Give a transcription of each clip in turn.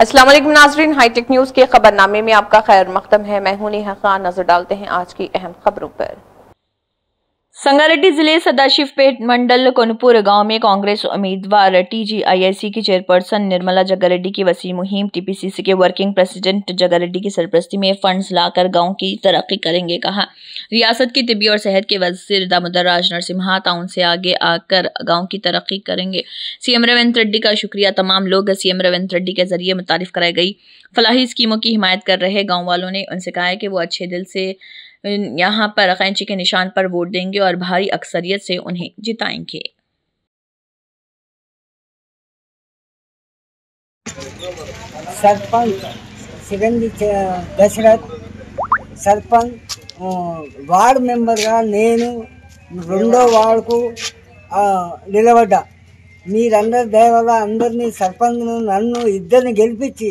अस्सलाम वालेकुम नाज़रीन, हाईटेक न्यूज़ के खबरनामे में आपका खैर मक़दम है। मैं हूं नेहा खान। नजर डालते हैं आज की अहम खबरों पर। संगारेड्डी जिले सदाशिवपेट मंडल कोनपुर गांव में कांग्रेस उम्मीदवार TGIIC की चेयरपर्सन निर्मला जग्गारेड्डी की वसी मुहिम TPCC के वर्किंग प्रेसिडेंट जग्गारेड्डी की सरपरस्ती में फंड्स लाकर गांव की तरक्की करेंगे। कहा, रियासत की तिब्बी और सेहत के वजीर दामोदर राज नरसिम्हा टाउन से आगे आकर गाँव की तरक्की करेंगे। CM रेवंत रेड्डी का शुक्रिया। तमाम लोग CM रेवंत रेड्डी के जरिए मुतारिफ कराई गई फलाही स्कीमों की हिमायत कर रहे गाँव वालों ने उनसे कहा है कि वो अच्छे दिल से यहाँ पर कैंची के निशान पर वोट देंगे और भारी अक्सरियत से उन्हें जिताएंगे। सरपंच चिरंजीवी दशरथ सरपंच वार्ड मेंबर గా నేను రెండో వార్డ్ కు నిలబడ్డా। మీరందరి దయ వల్ల అందరినీ సర్పంచ్ నన్ను ఇద్దరిని గెలిపించి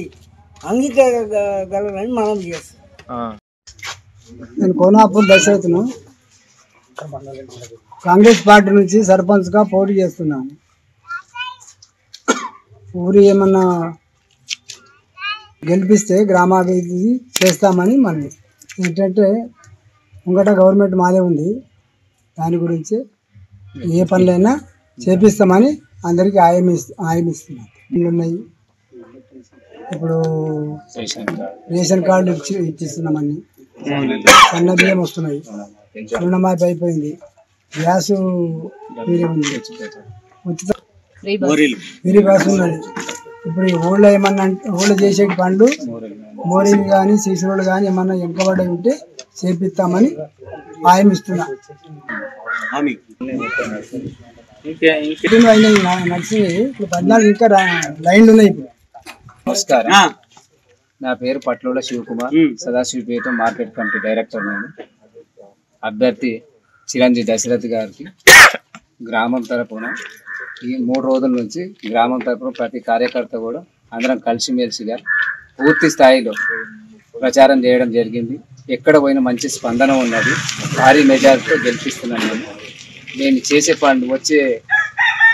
అంగీకరించగలరని మనం చేస్తాం। నేను కోనాపూర్ దశరథ్ను కాంగ్రెస్ పార్టీ నుంచి సర్పంచ్గా పోటీ చేస్తున్నాను। ఊరి ఏమన్నా గెలిపిస్తే గ్రామాభివృద్ధి చేస్తామని మనది ఏంటంటే ముంగట గవర్నమెంట్ మాదే ఉంది, దాని గురించి ఏ పనులైనా చేపిస్తామని అందరికీ హామీ ఇస్తున్నాం। ఉన్నాయి ఇప్పుడు రేషన్ కార్డు ఇచ్చిస్తున్నామని, సన్న బియ్యం వస్తున్నాయి, రుణమాఫీ అయిపోయింది, గ్యాస్ ఉచిత ఫ్రీ బస్ ఉన్నది। ఇప్పుడు ఊళ్ళో ఏమన్నా ఊళ్ళో చేసే పనులు మోరీలు కానీ సీసీ రోడ్లు కానీ ఏమన్నా వెనుకబడి ఉంటే చేపిస్తామని హామీ ఇస్తున్నా। నడిచింది ఇప్పుడు 14 ఇంకా లైన్లు ఉన్నాయి। ఇప్పుడు నమస్కారం, నా పేరు Patlola Sivakumar, Sadasivpet market committee director. నేను అభ్యర్థి చిరంజీవి దశరథ్ గారికి గ్రామం తరపున ఈ 3 రోజుల నుంచి గ్రామం తరపున ప్రతి కార్యకర్త కూడా అందరం కలిసిమెలిసిగా పూర్తి స్థాయిలో ప్రచారం చేయడం జరిగింది। ఎక్కడ పోయినా మంచి స్పందన ఉన్నది, భారీ మెజారిటీతో గెలిపిస్తున్నాను। నేను చేసే పనులు వచ్చే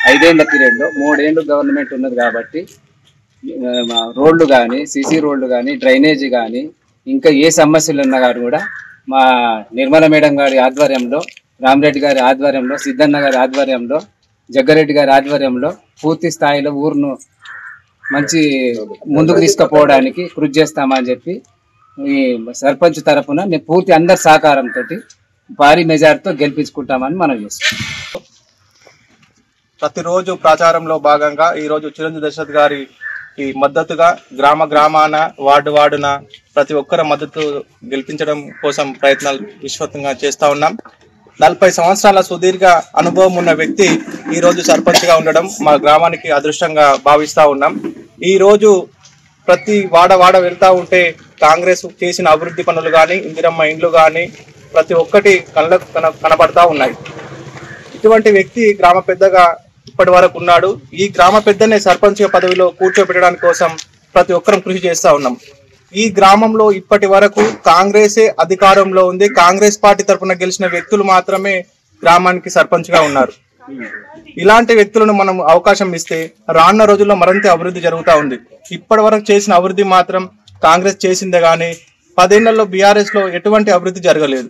5 ఏళ్ల పీరియడ్లో 3 ఏళ్ళు గవర్నమెంట్ ఉన్నది కాబట్టి రోడ్లు కానీ సీసీ రోడ్లు కానీ డ్రైనేజీ కానీ ఇంకా ఏ సమస్యలు ఉన్నా కానీ కూడా మా నిర్మల మేడం గారి ఆధ్వర్యంలో, రామరెడ్డి గారి ఆధ్వర్యంలో, సిద్ధన్న గారి ఆధ్వర్యంలో, జగ్గారెడ్డి గారి ఆధ్వర్యంలో పూర్తి స్థాయిలో ఊరును మంచి ముందుకు తీసుకుపోవడానికి కృషి చేస్తామని చెప్పి ఈ సర్పంచ్ తరఫున మేము పూర్తి అందరి సహకారంతో భారీ మెజార్టీతో గెలిపించుకుంటామని మనం చేస్తాం। ప్రతిరోజు ప్రచారంలో భాగంగా ఈరోజు చిరంజీవి దశరథ్ గారి ఈ మద్దతుగా గ్రామాన వార్డున ప్రతి ఒక్కరి మద్దతు గెలిపించడం కోసం ప్రయత్నాలు విశ్వతంగా చేస్తూ ఉన్నాం। 40 సంవత్సరాల సుదీర్ఘ అనుభవం ఉన్న వ్యక్తి ఈ రోజు సర్పంచ్గా ఉండడం మా గ్రామానికి అదృష్టంగా భావిస్తూ ఉన్నాం। ఈ రోజు ప్రతి వాడ వెళ్తూ ఉంటే కాంగ్రెస్ చేసిన అభివృద్ధి పనులు కానీ, ఇందిరమ్మ ఇండ్లు కానీ ప్రతి ఒక్కటి కళ్ళకు కనబడతా ఉన్నాయి। ఇటువంటి వ్యక్తి గ్రామ పెద్దగా ఇప్పటి వరకు ఉన్నాడు। ఈ గ్రామ పెద్దనే సర్పంచ్ పదవిలో కూర్చోబెట్టడానికి కోసం ప్రతి ఒక్కరం కృషి చేస్తూ ఉన్నాం। ఈ గ్రామంలో ఇప్పటి వరకు కాంగ్రెసే అధికారంలో ఉంది, కాంగ్రెస్ పార్టీ తరఫున గెలిచిన వ్యక్తులు మాత్రమే గ్రామానికి సర్పంచ్ గా ఉన్నారు। ఇలాంటి వ్యక్తులను మనం అవకాశం ఇస్తే రానున్న రోజుల్లో మరింత అభివృద్ధి జరుగుతూ ఉంది। ఇప్పటి వరకు చేసిన అభివృద్ధి మాత్రం కాంగ్రెస్ చేసిందే గానీ 10 ఏళ్లలో BRS లో ఎటువంటి అభివృద్ధి జరగలేదు।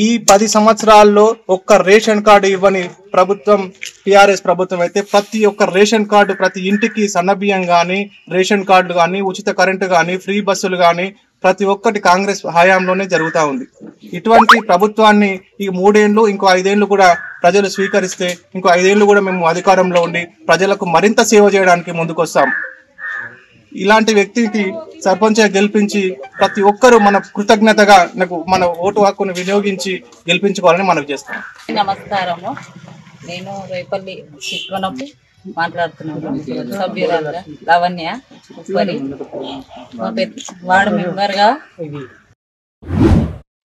ఈ 10 సంవత్సరాల్లో ఒక్క రేషన్ కార్డు ఇవ్వని ప్రభుత్వం TRS ప్రభుత్వం అయితే ప్రతి ఒక్క రేషన్ కార్డు, ప్రతి ఇంటికి సన్నబియ్యం కానీ, రేషన్ కార్డులు కానీ, ఉచిత కరెంటు కానీ, ఫ్రీ బస్సులు కానీ ప్రతి ఒక్కటి కాంగ్రెస్ హయాంలోనే జరుగుతూ ఉంది। ఇటువంటి ప్రభుత్వాన్ని ఈ 3 ఏళ్ళు ఇంకో 5 ఏళ్ళు కూడా ప్రజలు స్వీకరిస్తే ఇంకో 5 ఏళ్ళు కూడా మేము అధికారంలో ఉండి ప్రజలకు మరింత సేవ చేయడానికి ముందుకొస్తాం। ఇలాంటి వ్యక్తికి సర్పంచ్ గెలిపించి ప్రతి ఒక్కరూ మన కృతజ్ఞతగా మన ఓటు హక్కును వినియోగించి గెలిపించుకోవాలని మనకు చేస్తాం। నమస్కారము, నేను రేపల్లి శిల్పనపు మాట్లాడుతున్నాను, సభ్యురాలుగా లావణ్య ఉప్పరి, వార్డు మెంబర్గా